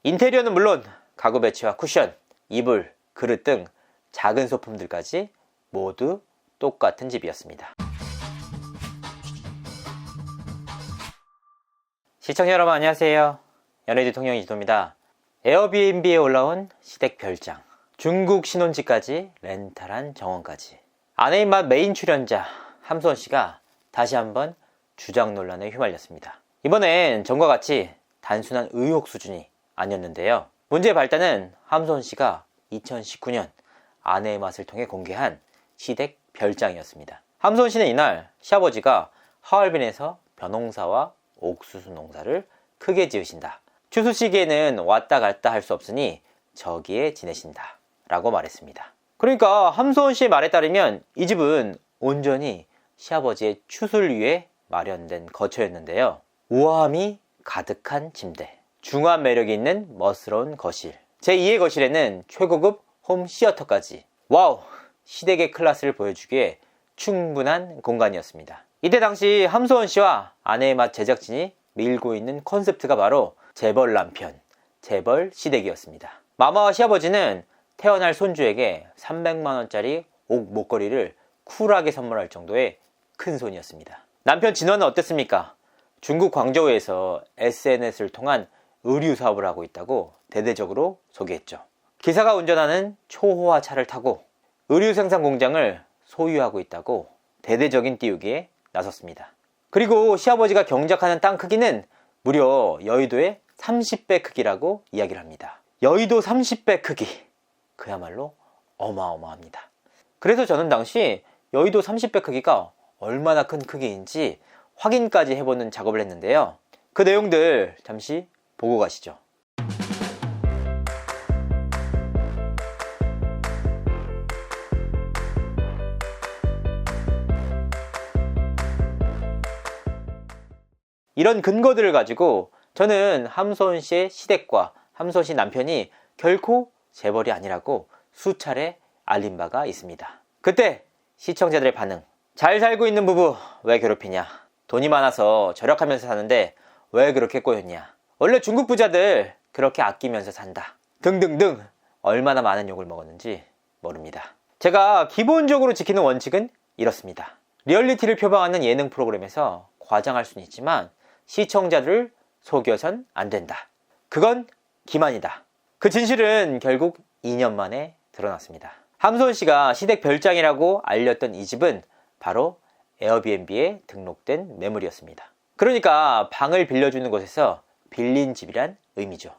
인테리어는 물론 가구 배치와 쿠션, 이불, 그릇 등 작은 소품들까지 모두 똑같은 집이었습니다. 시청자 여러분 안녕하세요. 연예대통령 이지도입니다. 에어비앤비에 올라온 시댁 별장, 중국 신혼집까지 렌탈한 정원까지, 아내인 맛 메인 출연자 함소원씨가 다시 한번 주작 논란에 휘말렸습니다. 이번엔 전과 같이 단순한 의혹 수준이 아니었는데요. 문제의 발단은 함소원씨가 2019년 아내의 맛을 통해 공개한 시댁 별장이었습니다. 함소원씨는 이날 시아버지가 하얼빈에서 벼농사와 옥수수 농사를 크게 지으신다, 추수 시기에는 왔다 갔다 할 수 없으니 저기에 지내신다 라고 말했습니다. 그러니까 함소원씨의 말에 따르면 이 집은 온전히 시아버지의 추수를 위해 마련된 거처였는데요. 우아함이 가득한 침대, 중후한 매력이 있는 멋스러운 거실, 제2의 거실에는 최고급 홈 시어터까지, 와우! 시댁의 클래스를 보여주기에 충분한 공간이었습니다. 이때 당시 함소원씨와 아내의 맛 제작진이 밀고 있는 콘셉트가 바로 재벌 남편, 재벌 시댁이었습니다. 마마와 시아버지는 태어날 손주에게 300만원짜리 옥 목걸이를 쿨하게 선물할 정도의 큰 손이었습니다. 남편 진원은 어땠습니까? 중국 광저우에서 SNS를 통한 의류 사업을 하고 있다고 대대적으로 소개했죠. 기사가 운전하는 초호화 차를 타고 의류 생산 공장을 소유하고 있다고 대대적인 띄우기에 나섰습니다. 그리고 시아버지가 경작하는 땅 크기는 무려 여의도의 30배 크기라고 이야기를 합니다. 여의도 30배 크기, 그야말로 어마어마합니다. 그래서 저는 당시 여의도 30배 크기가 얼마나 큰 크기인지 확인까지 해보는 작업을 했는데요. 그 내용들 잠시 보고 가시죠. 이런 근거들을 가지고 저는 함소원씨의 시댁과 함소원씨 남편이 결코 재벌이 아니라고 수차례 알린 바가 있습니다. 그때 시청자들의 반응, 잘 살고 있는 부부 왜 괴롭히냐, 돈이 많아서 절약하면서 사는데 왜 그렇게 꼬였냐, 원래 중국 부자들 그렇게 아끼면서 산다 등등등 얼마나 많은 욕을 먹었는지 모릅니다. 제가 기본적으로 지키는 원칙은 이렇습니다. 리얼리티를 표방하는 예능 프로그램에서 과장할 수는 있지만 시청자들을 속여선 안 된다. 그건 기만이다. 그 진실은 결국 2년 만에 드러났습니다. 함소원씨가 시댁 별장이라고 알렸던 이 집은 바로 에어비앤비에 등록된 매물이었습니다. 그러니까 방을 빌려주는 곳에서 빌린 집이란 의미죠.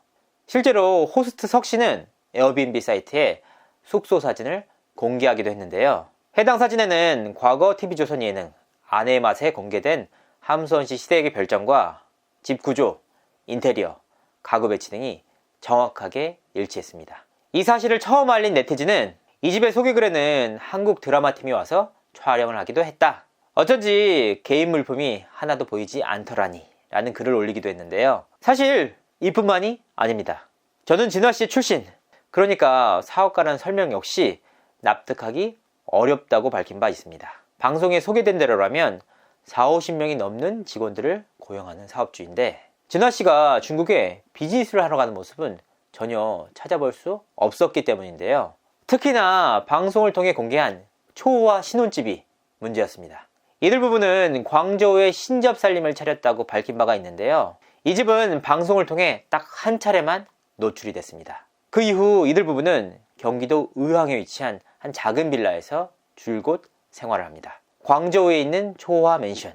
실제로 호스트 석씨는 에어비앤비 사이트에 숙소 사진을 공개하기도 했는데요. 해당 사진에는 과거 TV조선 예능 아내의 맛에 공개된 함소원씨 시댁의 별장과 집 구조, 인테리어, 가구 배치 등이 정확하게 일치했습니다. 이 사실을 처음 알린 네티즌은 이 집의 소개글에는 한국 드라마팀이 와서 촬영을 하기도 했다, 어쩐지 개인 물품이 하나도 보이지 않더라니 라는 글을 올리기도 했는데요. 사실 이뿐만이 아닙니다. 저는 진화씨 출신, 그러니까 사업가라는 설명 역시 납득하기 어렵다고 밝힌 바 있습니다. 방송에 소개된 대로라면 40~50명이 넘는 직원들을 고용하는 사업주인데 진화씨가 중국에 비즈니스를 하러 가는 모습은 전혀 찾아볼 수 없었기 때문인데요. 특히나 방송을 통해 공개한 초호화 신혼집이 문제였습니다. 이들 부부는 광저우에 신접살림을 차렸다고 밝힌 바가 있는데요. 이 집은 방송을 통해 딱 한 차례만 노출이 됐습니다. 그 이후 이들 부부는 경기도 의왕에 위치한 한 작은 빌라에서 줄곧 생활을 합니다. 광저우에 있는 초호화 맨션,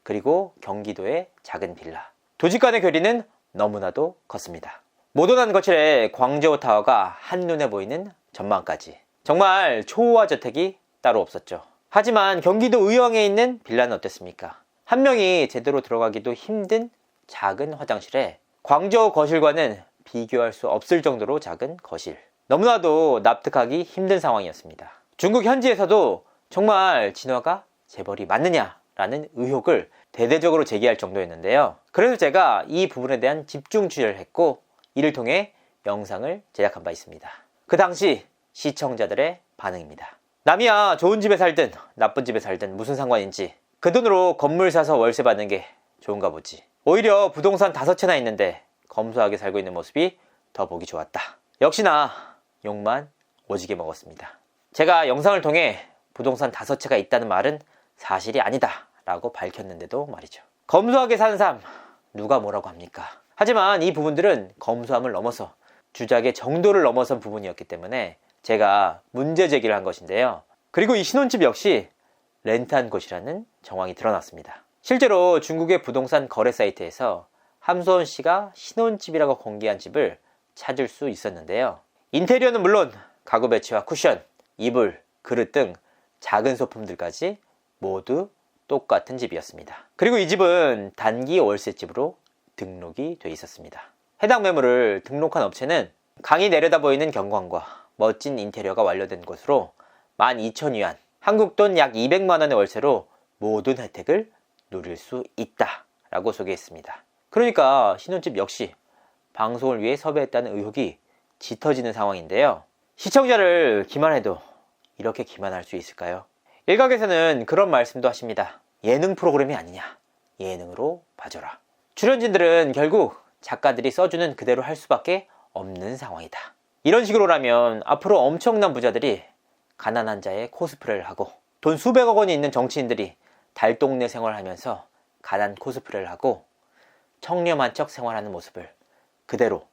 그리고 경기도의 작은 빌라, 두 집 간의 괴리는 너무나도 컸습니다. 모던한 거실에 광저우 타워가 한눈에 보이는 전망까지, 정말 초호화 저택이 따로 없었죠. 하지만 경기도 의왕에 있는 빌라는 어땠습니까? 한 명이 제대로 들어가기도 힘든 작은 화장실에 광저우 거실과는 비교할 수 없을 정도로 작은 거실, 너무나도 납득하기 힘든 상황이었습니다. 중국 현지에서도 정말 진화가 재벌이 맞느냐라는 의혹을 대대적으로 제기할 정도였는데요. 그래서 제가 이 부분에 대한 집중 취재를 했고 이를 통해 영상을 제작한 바 있습니다. 그 당시 시청자들의 반응입니다. 남이야 좋은 집에 살든 나쁜 집에 살든 무슨 상관인지, 그 돈으로 건물 사서 월세 받는 게 좋은가 보지, 오히려 부동산 5채나 있는데 검소하게 살고 있는 모습이 더 보기 좋았다. 역시나 욕만 오지게 먹었습니다. 제가 영상을 통해 부동산 5채가 있다는 말은 사실이 아니다 라고 밝혔는데도 말이죠. 검소하게 사는 삶 누가 뭐라고 합니까? 하지만 이 부분들은 검소함을 넘어서 주작의 정도를 넘어선 부분이었기 때문에 제가 문제 제기를 한 것인데요. 그리고 이 신혼집 역시 렌트한 곳이라는 정황이 드러났습니다. 실제로 중국의 부동산 거래 사이트에서 함소원 씨가 신혼집이라고 공개한 집을 찾을 수 있었는데요. 인테리어는 물론 가구 배치와 쿠션, 이불, 그릇 등 작은 소품들까지 모두 똑같은 집이었습니다. 그리고 이 집은 단기 월세집으로 등록이 돼 있었습니다. 해당 매물을 등록한 업체는 강이 내려다 보이는 경관과 멋진 인테리어가 완료된 곳으로 12,000위안, 한국 돈 약 200만원의 월세로 모든 혜택을 누릴 수 있다 라고 소개했습니다. 그러니까 신혼집 역시 방송을 위해 섭외했다는 의혹이 짙어지는 상황인데요. 시청자를 기만해도 이렇게 기만할 수 있을까요? 일각에서는 그런 말씀도 하십니다. 예능 프로그램이 아니냐, 예능으로 봐줘라. 출연진들은 결국 작가들이 써주는 그대로 할 수밖에 없는 상황이다. 이런 식으로라면 앞으로 엄청난 부자들이 가난한 자의 코스프레를 하고 돈 수백억 원이 있는 정치인들이 달동네 생활하면서 가난 코스프레를 하고 청렴한 척 생활하는 모습을 그대로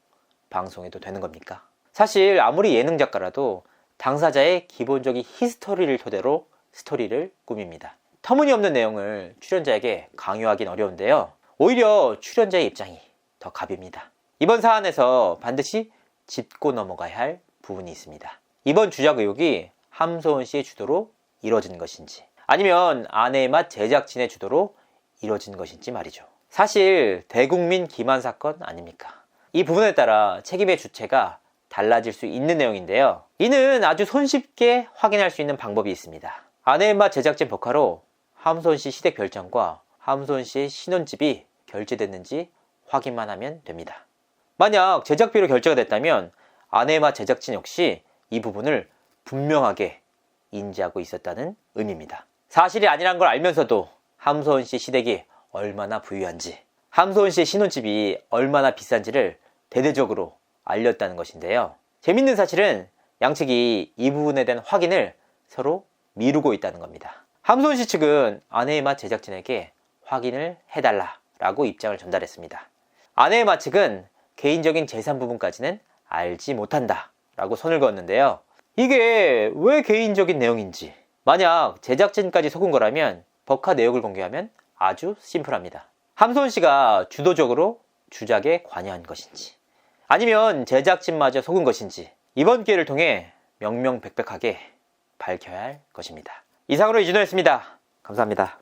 방송해도 되는 겁니까? 사실 아무리 예능 작가라도 당사자의 기본적인 히스토리를 토대로 스토리를 꾸밉니다. 터무니없는 내용을 출연자에게 강요하긴 어려운데요. 오히려 출연자의 입장이 더 갑입니다. 이번 사안에서 반드시 짚고 넘어가야 할 부분이 있습니다. 이번 주작 의혹이 함소원 씨의 주도로 이루어진 것인지 아니면 아내의 맛 제작진의 주도로 이루어진 것인지 말이죠. 사실 대국민 기만 사건 아닙니까? 이 부분에 따라 책임의 주체가 달라질 수 있는 내용인데요. 이는 아주 손쉽게 확인할 수 있는 방법이 있습니다. 아내의 맛 제작진 법카로 함소원 씨 시댁 별장과 함소원 씨의 신혼집이 결제됐는지 확인만 하면 됩니다. 만약 제작비로 결제가 됐다면 아내의 맛 제작진 역시 이 부분을 분명하게 인지하고 있었다는 의미입니다. 사실이 아니란 걸 알면서도 함소원 씨 시댁이 얼마나 부유한지, 함소원 씨의 신혼집이 얼마나 비싼지를 대대적으로 알렸다는 것인데요. 재밌는 사실은 양측이 이 부분에 대한 확인을 서로 미루고 있다는 겁니다. 함소원 씨 측은 아내의 맛 제작진에게 확인을 해달라라고 입장을 전달했습니다. 아내의 맛 측은 개인적인 재산 부분까지는 알지 못한다 라고 선을 그었는데요. 이게 왜 개인적인 내용인지, 만약 제작진까지 속은 거라면 법카 내역을 공개하면 아주 심플합니다. 함소원 씨가 주도적으로 주작에 관여한 것인지 아니면 제작진마저 속은 것인지 이번 기회를 통해 명명백백하게 밝혀야 할 것입니다. 이상으로 이준호였습니다. 감사합니다.